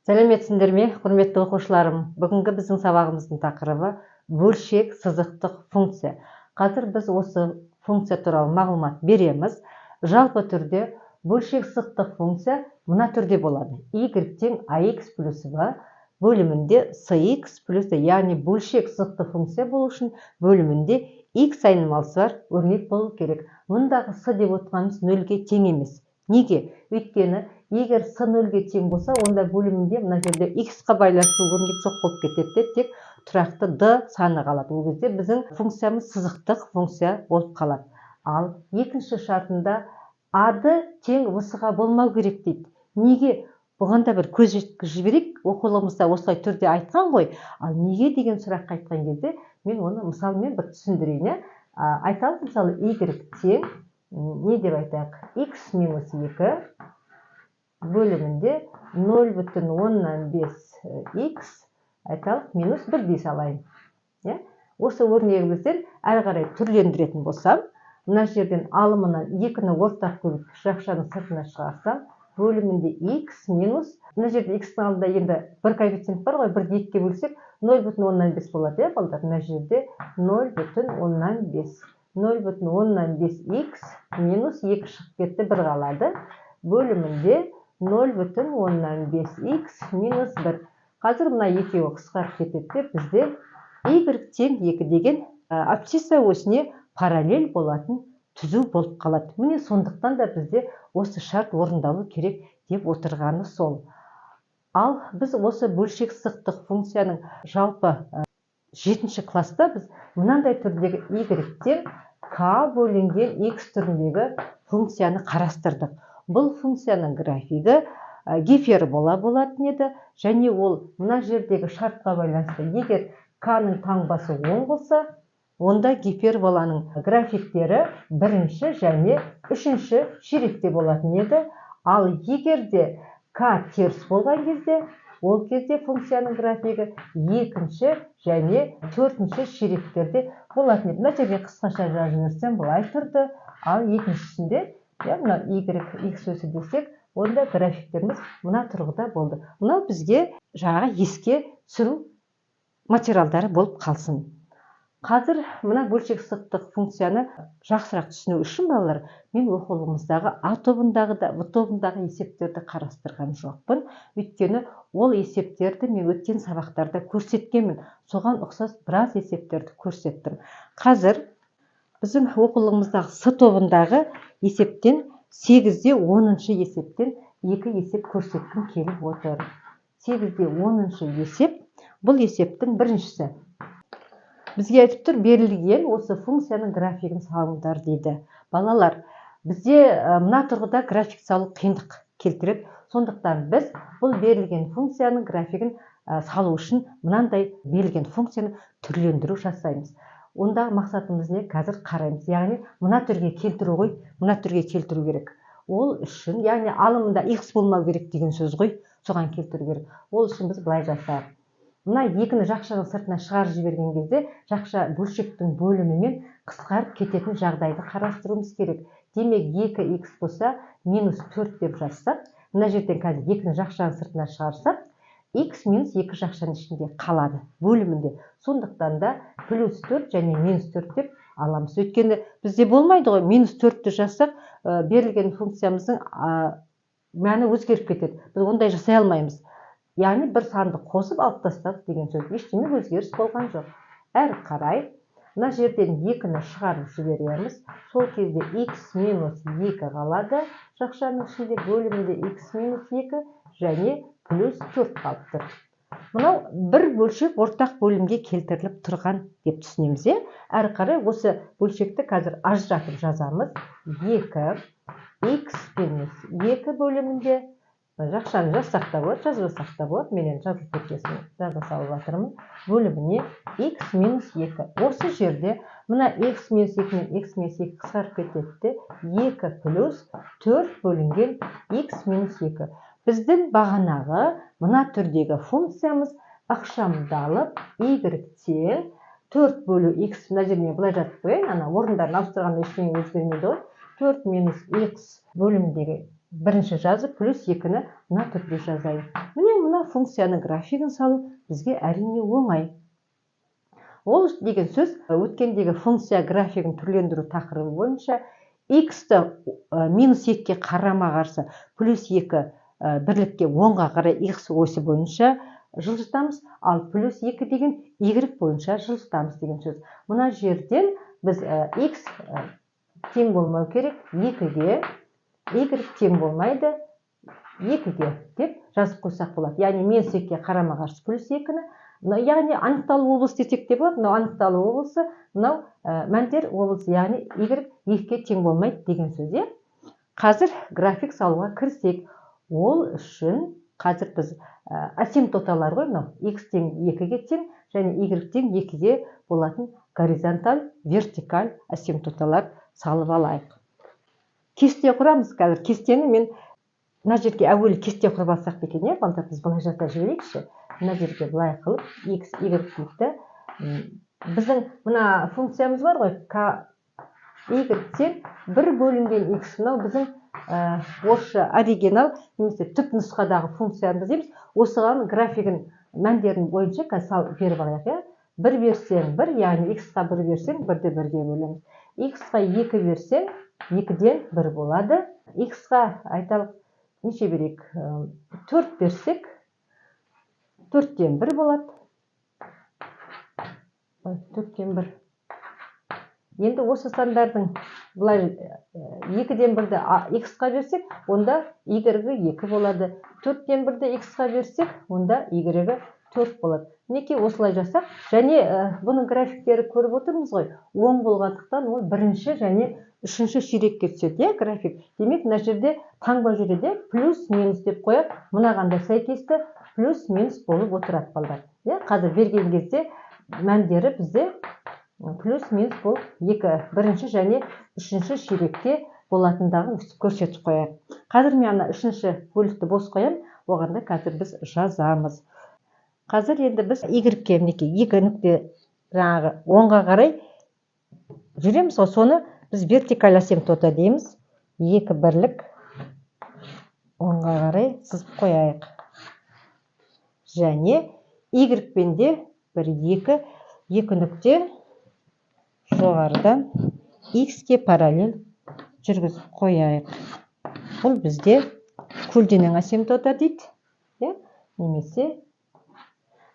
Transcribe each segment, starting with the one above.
Сәлеметсіңдер ме, құрметті оқушыларым? Бүгінгі біздің сабағымыздың тақырыбы бөлшек сызықтық функция. Қазір біз осы функция туралы мағлұмат береміз. Жалпы түрде бөлшек сызықтық функция мына түрде болады. Y тең ax плюс v бөлімінде cx плюс d, яғни бөлшек сызықтық функция болу үшін бөлімінде x айнымалысы бар өрнек болу керек. Мұндағы с деп отырғанымыз нөлге тең емес. Неге? Өйткені егер с нөлге тең болса, онда бөлімінде мына жерде x-қа байланысты өрнек жоқ болып кетеді, тек тұрақты d саны қалады. Ол кезде біздің функциямыз сызықтық функция болып қалады. Ал екінші шартында a-ды тең v-ға болмау керек дейді. Неге? Бұған да бір көз жеткізіп жіберейік. Оқулығымызда осылай түрде айтқан ғой. Ал неге деген сұраққа айтқан кезде мен оны мысалмен бір түсіндірейін. Айталық, мысалы y тең не деп айтайық? X минус 2 бөлімінде 0,5 x айталық минус 1 дей салайын. Осы өрнегімізден әрі қарай түрлендіретін болсам, мына жерден алымынан 2-ні ортақ бөліп жақшаның сыртына шығарсам, бөлімінде x минус, мына жерде x-ның алдында енді бір коэффициент бар ғой, 1-ді 2-ге бөлсек 0,5 болады, балдар. Мына жерде 0,5. 0,5x минус 2 шығып кетті, 1 қалады. Бөлімінде 0,5x минус 1. Қазір мына екеуі қысқарып кетеді, бізде y тең 2 деген абсцисса осіне параллель болатын түзу болып қалады. Міне сондықтан да бізде осы шарт орындалу керек деп отырғаны сол. Ал біз осы бөлшек сызықтық функцияның жалпы 7-ші класста біз мынандай түрдегі y тең k бөлінген x түріндегі функцияны қарастырдық. Бұл функцияның графигі гипербола болатын еді, және ол мына жердегі шартқа байланысты, егер k-ның таңбасы 10 болса, онда гиперболаның графиктері 1-ші және 3-ші ширекте болатын еді. Ал егер де k теріс болған кезде, ол кезде функцияның графигі 2-ші және 4-ші ширектерде болатын еді. Мына жерге қысқаша жазып жіберсем былай тұрды. Ал екіншісінде, мына x өсі десек, онда графиктеріміз мына тұрғыда болды. Мынау бізге жаңағы еске түсіру материалдары болып қалсын. Қазір мына бөлшек сызықтық функцияны жақсырақ түсіну үшін, балалар, мен оқулығымыздағы А тобындағы да В тобындағы есептерді қарастырған жоқпын. Өйткені ол есептерді мен өткен сабақтарда көрсеткенмін. Соған ұқсас біраз есептерді көрсеттім. Қазір біздің оқулығымыздағы С тобындағы есептен 8-де 10-шы есептен 2 есеп көрсеткім келіп отыр. 8-де 10-шы есеп, бұл есептің біріншісі. Бізге айтып тұр, берілген осы функцияның графигін салыңдар дейді. Балалар, бізде мына тұрғыда график салу қиындық келтіреді. Сондықтан біз бұл берілген функцияның графигін салу үшін мынандай берілген функцияны түрлендіру жасаймыз. Ондағы мақсатымыз не? Қазір қараймыз. Яғни мына түрге келтіру ғой, мына түрге келтіру керек. Ол үшін, яғни алымында x болмау керек деген сөз ғой, соған келтіру керек. Ол үшін біз былай жасайық. Мына 2-ні жақшаның сыртына шығарып жіберген кезде, жақша бөлшектің бөлімімен қысқарып кететін жағдайды қарастыруымыз керек. Демек 2x болса, минус 4 деп жазсақ, мына жерден қазір 2-ні жақшаның сыртына шығарсақ, x минус 2 жақшаның ішінде қалады, бөлімінде. Сондықтан да плюс 4 және минус 4 деп аламыз. Өйткені бізде болмайды ғой, минус 4-ті жазсақ, берілген функциямыздың мәні өзгеріп кетеді. Біз ондай жасай алмаймыз. Яғни бір санды қосып алып тастадық деген сөз. Ештеңе өзгеріс болған жоқ. Әрі қарай, мына жерден 2-ні шығарып жібереміз. Сол кезде x минус 2 қалады. Жақшаның ішінде бөлімінде x минус 2 және плюс 4 қалып тұр. Мынау бір бөлшек ортақ бөлімге келтіріліп тұрған деп түсінеміз. Әрі қарай осы бөлшекті қазір ажыратып жазамыз. 2x минус 2 бөлімінде, жақшаны жазсақ та болады, жазбасақ та болады. Мен жазып кеткесін жаза салып жатырмын. Бөліміне x минус 2. Осы жерде мына x минус 2 мен x минус 2 қысқарып кетеді. 2 плюс 4 бөлінген x минус 2. Біздің бағанағы мына түрдегі функциямыз ықшамдалып y тең 4 бөлу x. Мына жеріне былай жатып қояйын, орындарын ауыстырғанда ештеңе өзгермейді ғой. 4 минус x бөлімдегі бірінші жазып плюс 2-ні мына түрде жазайын. Міне мына функцияның графигін салу бізге әрине оңай. Ол деген сөз өткендегі функция графигін түрлендіру тақырыбы бойынша x-ті минус 2-ке қарама қарсы плюс 2 бірлікке 10-ға қарай x осі бойынша жылжытамыз, ал плюс 2 деген y бойынша жылжытамыз деген сөз. Мына жерден біз x тең болмау керек 2-ге, y тең болмайды 2-ге деп жазып қойсақ болады. Яғни минус 2-ке қарама қарсы плюс 2-ні, яғни анықталу облысы десек те болады. Мынау анықталу облысы, мынау мәндер облысы, яғни y 2-ке тең болмайды деген сөз. Қазір график салуға кірсек, ол үшін қазір біз асимптоталар ғой, x тең 2-ге тең және y тең 2-ге болатын горизонталь, вертикаль асимптоталар салып алайық. Кесте құрамыз. Қазір кестені мен мына жерге әуелі кесте құрып алсақ екен, балдар, біз былай жасап жіберейікші. Мына жерге былай қылып x, y дейікті. Біздің мына функциямыз бар ғой, y тең 1 бөлінген x. Мынау біздің орысша оригинал немесе түп нұсқадағы функциямыз дейміз. Осыған графигін мәндерін бойынша қазір беріп алайық. 1 берсең 1, яғни x-қа 1 берсең 1-ді 1-ге бөлеміз. X-қа 2 берсең 2-ден 1 болады. X-қа айталық неше берейік? 4 берсек 4-ден 1 болады. 4-ден 1. Енді осы сандардың бұлай 2-ден 1-ді x-қа берсек, онда y-ге 2 болады. 4-ден 1-ді x-қа берсек, онда y-ге 4 болады. Неке осылай жасақ, және бұның графиктері көріп отырмыз ғой. Оң болғандықтан ол бірінші және үшінші ширекке түседі, график. Демек, мына жерде таңба жүреді, плюс-минус деп қояқ. Мынағанда сәйкесті плюс-минус болып отырады, балдар. Қазір берген кезде мәндері бізде плюс-минус болып бірінші және үшінші ширекте болатындағын көрсетіп қояйық. Қазір мен үшінші бөлікті бос қоям, оғанда қазір біз жазамыз. Қазір енді біз y-ке мінекей 2 нүкте жаңағы 10-ға қарай жүреміз, соны біз вертикаль асимптота дейміз. 2 бірлік 10-ға қарай сызып қояйық. Және y-пен де 2 нүкте жоғарыдан x-ке параллель жүргізіп қояйық. Бұл бізде көлденең асимптота дейді, немесе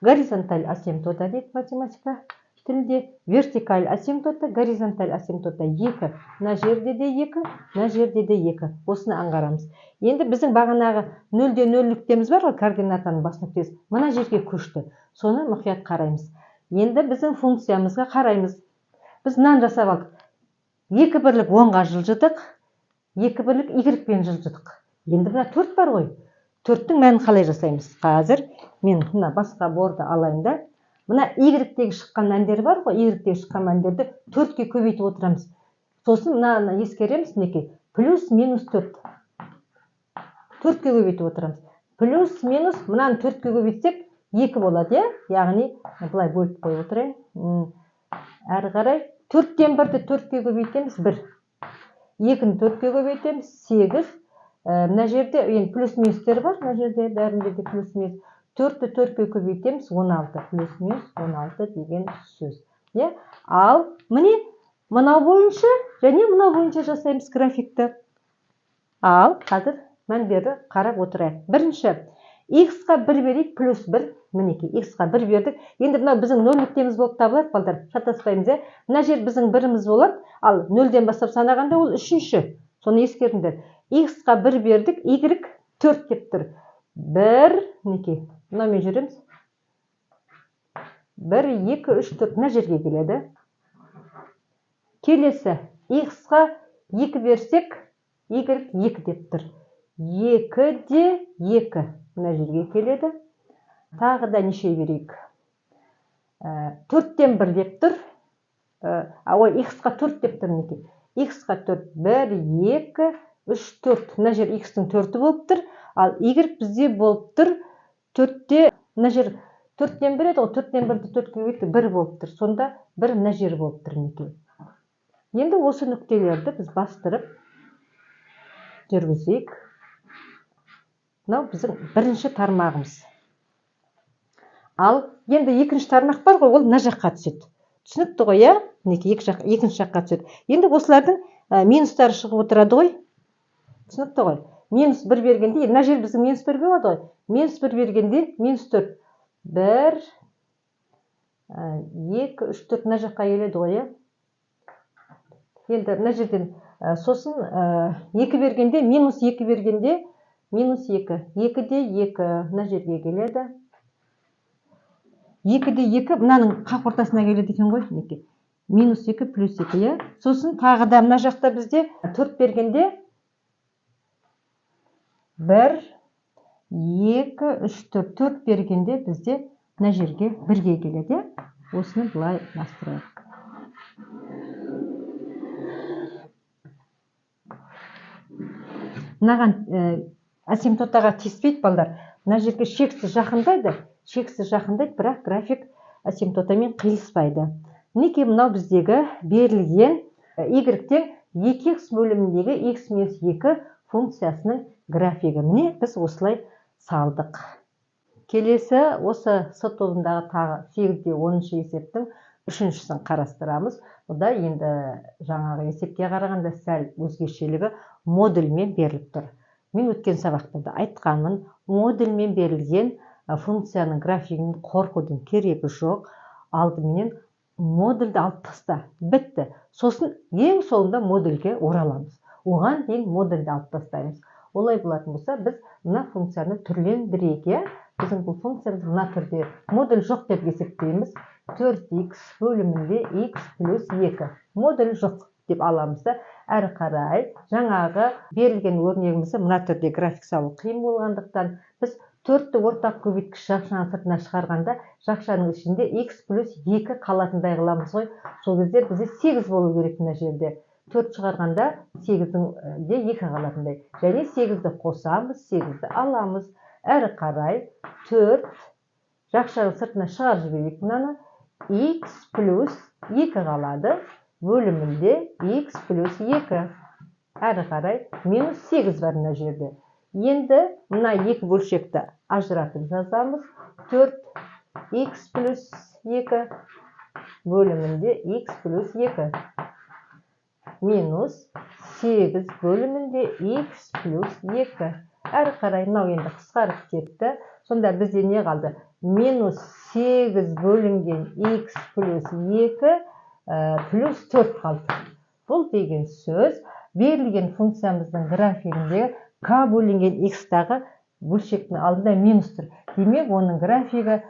горизонталь асимптота дейді математика тілінде. Вертикаль асимптота, горизонталь асимптота 2. Мына жерде де 2, мына жерде де 2. Осыны аңғарамыз. Енді біздің бағанағы 0-де 0 нүктеміз бар ғой, координатаның бас нүктесі. Мына жерге көшті. Соны мұқият қараймыз. Енді біздің функциямызға қараймыз. Біз мынаны жасап алдық. 2 бірлік 10-ға жылжыдық, 2 бірлік y-пен жылжыдық. Енді мына 4 бар ғой. 4-тің мәнін қалай жасаймыз? Қазір мен мына басқа борды алайын да. Мына y-тегі шыққан мәндер бар ғой, y-тегі шыққан мәндерді 4-ке көбейтіп отырамыз. Сосын мына ескереміз, неке? Плюс-минус 4. 4-ке көбейтіп отырамыз. Плюс-минус, мынаны 4-ке көбейтсек 2 болады, яғни бұлай бөліп қойып отырайын. Әрі қарай 4-ден 1-ді 4-ке көбейтеміз 1. 2-ні 4-ке көбейтеміз 8. Мына жерде плюс-минустер бар, мына жерде бәрінде де плюс-минус. 4-ті 4-ке көбейтеміз 16. Плюс-минус 16 деген сөз. Ал міне мынау бойынша және мынау бойынша жасаймыз графикті. Ал қазір мәндерді қарап отырайық. Бірінші, x-қа 1 берейік, плюс 1. Мінеке, x-қа 1 бердік. Енді мынау біздің 0 нүктеміз болып табылады, балдар. Шатаспаймыз, мына жер біздің 1-іміз болады, ал 0-ден бастап санағанда ол үшінші. Соны ескеріңдер. X-қа 1 бердік, y 4 деп тұр. 1, мінеке, мынаумен жүреміз. 1, 2, 3, 4 мына жерге келеді. Келесі, x-қа 2 берсек, y 2 деп тұр. 2-де 2 мына жерге келеді. Тағы да неше берейік? 4-ден 1 деп тұр. X-қа 4 деп тұр, неке? X-қа 4, 1, 2, 3, 4. Мына жер x-тің 4-і болып тұр. Ал y бізде болып тұр. 4-де, мына жер 4-ден 1 еді ғой, 4-ден 1-ді 4-ке көбейтті 1 болып тұр. Сонда 1 мына жер болып тұр, неке? Енді осы нүктелерді біз бастырып жүргізейік. мынау біздің бірінші тармағымыз. Ал енді екінші тармақ бар ғой, ол мына жаққа түседі. Түсінікті ғой, иә? Мінекей екінші жаққа түседі. Енді осылардың минустары шығып отырады ғой. Түсінікті ғой. Минус 1 бергенде, мына жер біздің минус 1 болады ғой. Минус 1 бергенде минус 4. 1, 2, 3, 4 мына жаққа келеді ғой, иә? Енді мына жерден сосын 2 бергенде, минус 2 бергенде, минус 2. 2-де 2 мына жерге келеді. 2-де 2 мынаның қақ ортасына келеді екен ғой. Минус 2 плюс 2, иә? Сосын тағы да мына жақта бізде 4 бергенде 1, 2, 3, 4. 4 бергенде бізде мына жерге 1-ге келеді, иә? Осыны былай бастырайық. Мынаған асимптотаға тиіспейді, балдар. Мына жерге шексіз жақындайды, бірақ график асимптотамен қиылыспайды. Мінекей мынау біздегі берілген y-тен 2x бөліміндегі x-2 функциясының графигі. Міне біз осылай салдық. Келесі осы С тобындағы тағы 8-де 10-шы есептің үшіншісін қарастырамыз. Бұда енді жаңағы есепке қарағанда сәл өзгешелігі модульмен беріліп тұр. Мен өткен сабақтарда айтқанмын, модульмен берілген функцияның графигін қорқудың керегі жоқ. Алдыменен модульді алып таста, бітті. Сосын ең соңында модульге ораламыз. Оған дейін модульді алып тастаймыз. Олай болатын болса, біз мына функцияны түрлендірейік, иә? Біздің бұл функциямыз мына түрде. Модуль жоқ деп есептейміз. 4x бөлімінде x плюс 2. Модуль жоқ деп аламыз да, әрі қарай жаңағы берілген өрнегімізді мына түрде график салу қиын болғандықтан біз 4-ті ортақ көбейткіш жақшаның сыртына шығарғанда, жақшаның ішінде x плюс 2 қалатындай қыламыз ғой. Сол кезде бізде 8 болу керек мына жерде. 4 шығарғанда 8-дің де 2 қалатындай. Және 8-ді қосамыз, 8-ді аламыз. Әрі қарай 4 жақшаның сыртына шығарып жіберейік мынаны. X плюс 2 қалады. Бөлімінде x плюс 2. Әрі қарай минус 8 бар мына жерде. Енді мына екі бөлшекті ажыратып жазамыз. 4x плюс 2 бөлімінде x плюс 2. Минус 8 бөлімінде x плюс 2. Әрі қарай мынау енді қысқарып кетті. Сонда бізде не қалды? Минус 8 бөлінген x плюс 2 плюс 4 қалды. Бұл деген сөз берілген функциямыздың графигінде k бөлінген x-тағы бөлшектің алдында минус тұр. Демек, оның графигі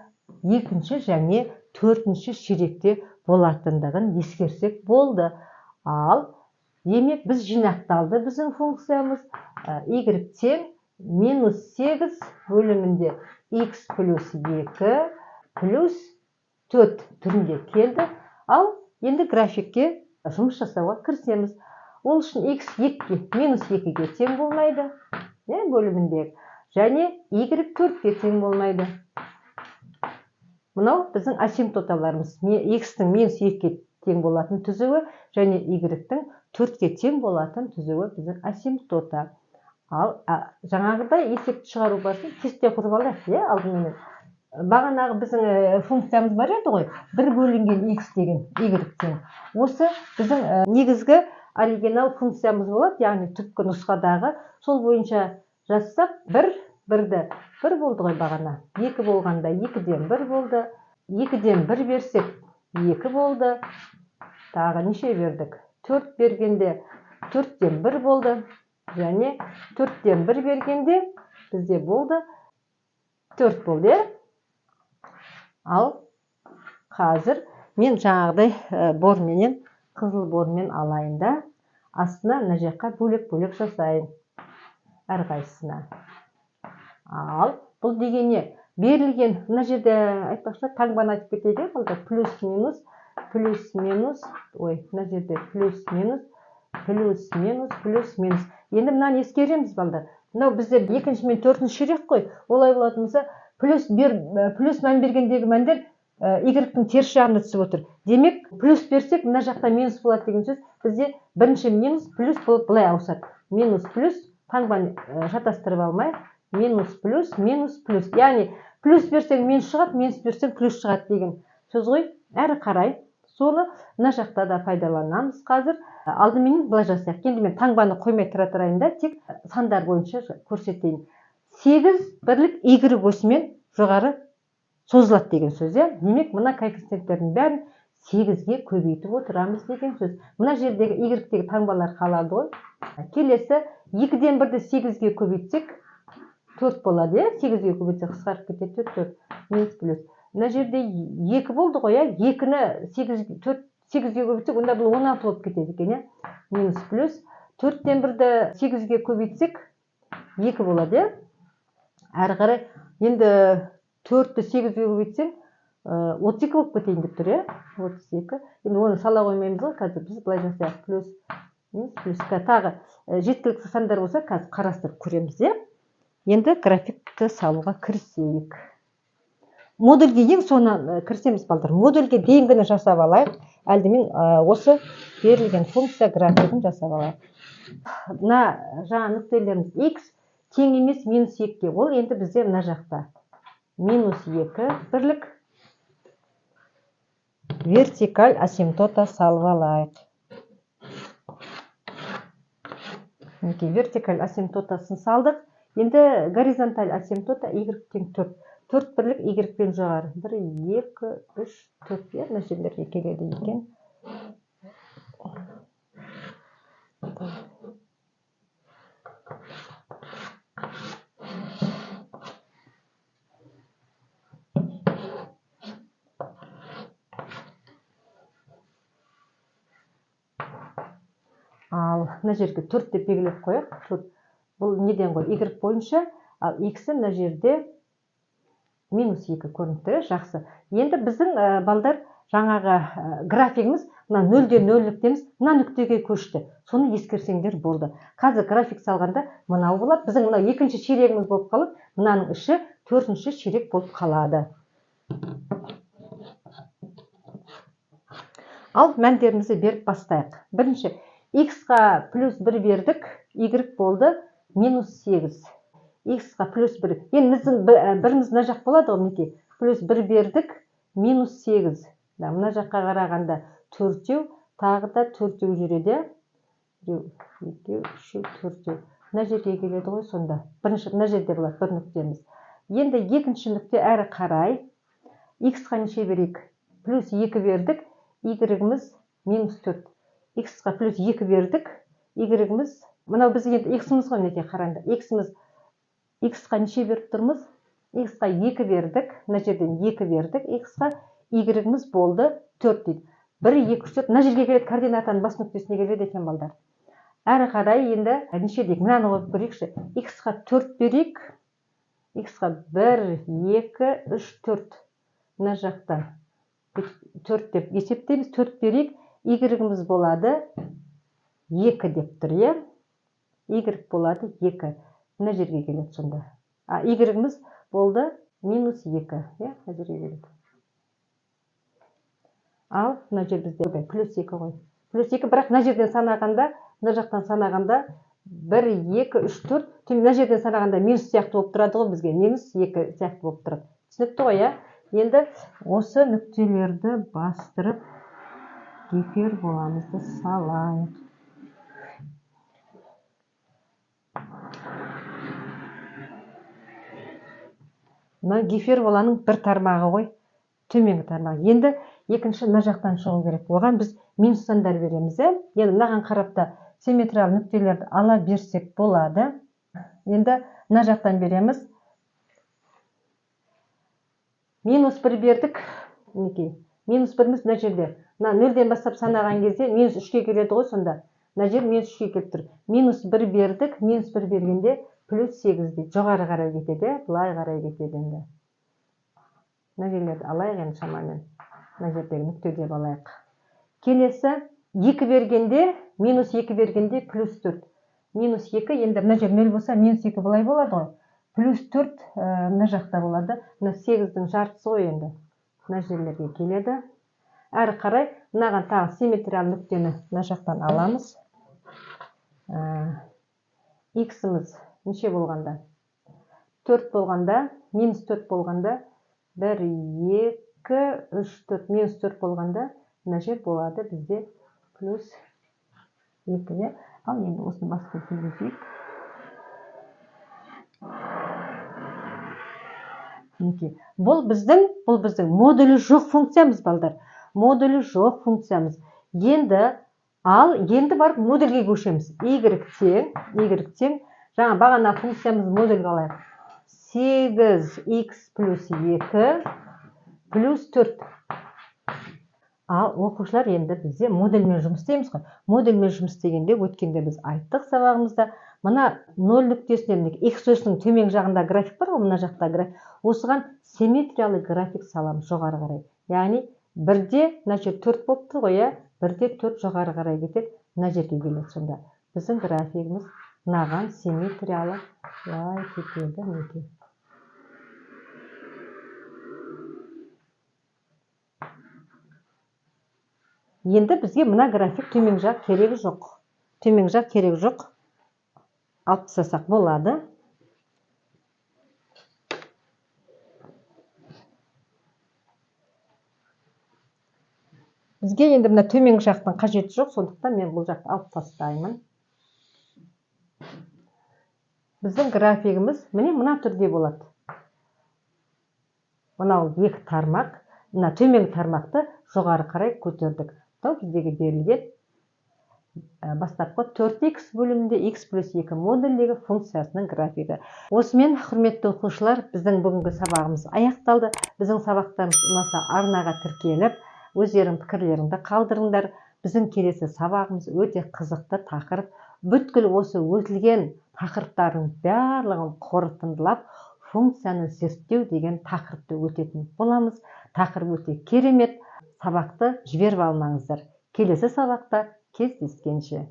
екінші және төртінші ширекте болатындығын ескерсек болды. Ал демек біз жинақталды біздің функциямыз y-тен минус 8 бөлімінде x плюс 2 плюс 4 түрінде келді. Ал енді графикке жұмыс жасауға кірісеміз. Ол үшін x минус 2-ге тең болмайды, бөлімінде, және y 4-ге тең болмайды. Мынау біздің асимптоталарымыз. X-тің минус 2-ге тең болатын түзуі және y-тің 4-ге тең болатын түзуі біздің асимптота. Ал жаңағыдай есепті шығару барысын кесте құрып алайық, алдымен. Бағанағы біздің функциямыз бар еді ғой, 1 бөлінген x деген y-тен. Осы біздің негізгі оригинал функциямыз болады, яғни түпкі нұсқадағы. Сол бойынша жазсақ, 1-1-ді 1 болды ғой бағана. 2 болғанда 2-ден 1 болды. 2-ден 1 берсек 2 болды. Тағы неше бердік? 4 бергенде 4-ден 1 болды. Және 4-ден 1 бергенде бізде болды 4 болды. Ал қазір мен жаңағыдай борменен, қызыл бормен алайын да, астына мына жаққа бөлек-бөлек жасайын. Әрқайсысына. Ал бұл дегене берілген, мына жерде айтпақшы таңбаны айтып кетейік, плюс-минус, плюс-минус, мына жерде плюс-минус, плюс-минус, плюс-минус. Енді мынаны ескереміз, балдар. Мынау бізде екінші мен төртінші ширек қой. Олай болатын болса, плюс мән бергендегі мәндер y-тің теріс жағына түсіп отыр. Демек, плюс берсек, мына жақта минус болады деген сөз, бізде бірінші минус плюс болып былай ауысады. Минус плюс, таңбаны шатастырып алмай, минус плюс, минус плюс. Яғни плюс берсең минус шығады, минус берсең плюс шығады деген сөз ғой. Әрі қарай соны мына жақта да пайдаланамыз қазір. Алдымен былай жасайық. Енді мен таңбаны қоймай тұра тұрайын да, тек сандар бойынша көрсетейін. 8 бірлік y осымен жоғары созылады деген сөз. Демек, мына коэффициенттердің бәрін 8-ге көбейтіп отырамыз деген сөз. Мына жердегі y-тегі таңбалар қалады ғой. Келесі 2-ден 1-ді 8-ге көбейтсек 4 болады. 8-ге көбейтсек қысқарып кетеді 4 минус плюс. Мына жерде 2 болды ғой, 2-ні 8-ге көбейтсек, онда бұл 16 болып кетеді екен, минус плюс. 4-ден 1-ді 8-ге көбейтсек 2 болады. Әрі қарай енді 4-ті 8-ге көбейтсең 32 болып кетейін деп тұр, 32. Енді оны сала қоймаймыз ғой, қазір біз былай жасайық. Плюс, минус, плюс. Тағы жеткілікті сандар болса, қазір қарастырып көреміз. Енді графикті салуға кірісейік. Модульге ең соны кірісеміз, балдар. Модульге дейінгіні жасап алайық. Әлдімен осы берілген функция графигін жасап алайық. Мына жаңа нүктелеріміз x тең емес минус 2-ге. Ол енді бізде мына жақта. Минус 2 бірлік вертикаль асимптота салып алайық. Вертикаль асимптотасын салдық. Енді горизонталь асимптота y тең 4. 4 бірлік y-пен жоғары. 1, 2, 3, 4 мына жерлерге келеді екен. Ал мына жерге 4 деп белгілеп қояйық. Бұл неден ғой? Y бойынша, ал x-і мына жерде минус 2 көрініп тұр, жақсы. Енді біздің балдар жаңағы графигіміз мына 0-ден 0-ліктеміз мына нүктеге көшті. Соны ескерсеңдер болды. Қазір график салғанда мынау болады. Біздің мына екінші ширегіміз болып қалып, мынаның іші 4-ші ширек болып қалады. Ал мәндерімізді беріп бастайық. Бірінші, x-ға плюс 1 бердік, y болды минус 8. X-ға плюс 1. Енді біздің біріміз мына жақ болады ғой, мінекей. Плюс 1 бердік, минус 8. Мына жаққа қарағанда 4-еу, тағы да 4-еу жүреді. 1, 2, 3, 4-еу. Мына жерге келеді ғой сонда. Бірінші мына жерде болады бір нүктеміз. Енді екінші нүкте әрі қарай. X-ға неше берейік? Плюс 2 бердік, y-іміз минус 4. X-ға плюс 2 бердік, y-іміз, мынау біз енді x-іміз ғой, мінекей қараңдар. X-қа неше беріп тұрмыз? X-қа 2 бердік, мына жерден 2 бердік, X-қа y-іміз болды 4 дейді. 1, 2, 3, 4, мына жерге келеді, координатаның бас нүктесіне келеді екен, балдар. Әрі қарай енді неше дейік? Мынаны қойып көрейікші. X-қа 4 берейік, X-қа 1, 2, 3, 4. Мына жақтан 4 деп есептейміз, 4 берейік, y-іміз болады 2 деп тұр, y болады 2. Мына жерге келеді сонда. Y-іміз болды минус 2. Мына жерге келеді. Ал мына жер бізде плюс 2 ғой. Плюс 2, бірақ мына жерден санағанда, мына жақтан санағанда 1, 2, 3, 4. Мына жерден санағанда минус сияқты болып тұрады ғой бізге. Минус 2 сияқты болып тұрады. Түсінікті ғой, Енді осы нүктелерді бастырып гиперболамызды салайық. Мына гиперболаның бір тармағы ғой, төменгі тармағы. Енді екінші мына жақтан шығу керек. Оған біз минус сандар береміз. Енді мынаған қарапта симметриялы нүктелерді ала берсек болады. Енді мына жақтан береміз. Минус 1 бердік. Минус 1-міз мына жерде. Мына 0-ден бастап санаған кезде минус 3-ке келеді ғой сонда. Мына жер минус 3-ке келіп тұр. Минус 1 бердік. Минус 1 бергенде плюс 8 дейді. Жоғары қарай кетеді, бұлай қарай кетеді енді. Мына жерлерді алайық енді шамамен. Мына жердегі нүкте деп алайық. Келесі 2 бергенде, минус 2 бергенде плюс 4. Минус 2, енді мына жер 0 болса, минус 2 бұлай болады ғой. Плюс 4 мына жақта болады. Мына 8-дің жартысы ғой енді. Мына жерлерге келеді. Әрі қарай, мынаған тағы симметриялы нүктені мына жақтан аламыз. X-іміз неше болғанда? 4 болғанда, минус 4 болғанда, 1, 2, 3, 4, минус 4 болғанда, мына жер болады бізде плюс 2. Ал енді осыны басқа сөйлесейік. Бұл біздің модулі жоқ функциямыз, балдар. Модулі жоқ функциямыз. Енді барып модульге көшеміз. Y тең, жаңа бағана функциямыз модульге алайық. 8x плюс 2 плюс 4. Ал оқушылар енді бізде модульмен жұмыс істейміз ғой. Модульмен жұмыс істегенде өткенде біз айттық сабағымызда, мына 0 нүктесінен x осінің төмен жағында график бар ғой, мына жақта график. Осыған симметриялы график саламыз жоғары қарай. Яғни 1-де, мына жер 4 болып тұр ғой, 1-де 4 жоғары қарай кетеді, мына жерге келеді сонда. Біздің графигіміз мынаған симметриялы кетеді мінекей. Енді бізге мына график төмен жақ керегі жоқ. Төмен жақ керегі жоқ. Алып тастасақ болады. Бізге енді мына төмен жақтың қажеті жоқ, сондықтан мен бұл жақты алып тастаймын. Біздің графигіміз мына түрде болады. Мынау 2 тармақ, мына төмен тармақты жоғары қарай көтердік. Бұл біздегі берілген бастапқы 4x бөлімінде x плюс 2 модульдегі функциясының графигі. Осымен, құрметті оқушылар, біздің бүгінгі сабағымыз аяқталды. Біздің сабақтарымыз ұнаса арнаға тіркеліп, өздерің пікірлеріңді қалдырыңдар. Біздің келесі сабағымыз өте қызықты тақырып. Бүткіл осы өтілген тақырыптардың барлығын қорытындылап, функцияны зерттеу деген тақырыпты өтетін боламыз. Тақырып өте керемет. Сабақты жіберіп алмаңыздар. Келесі сабақта кездескенше.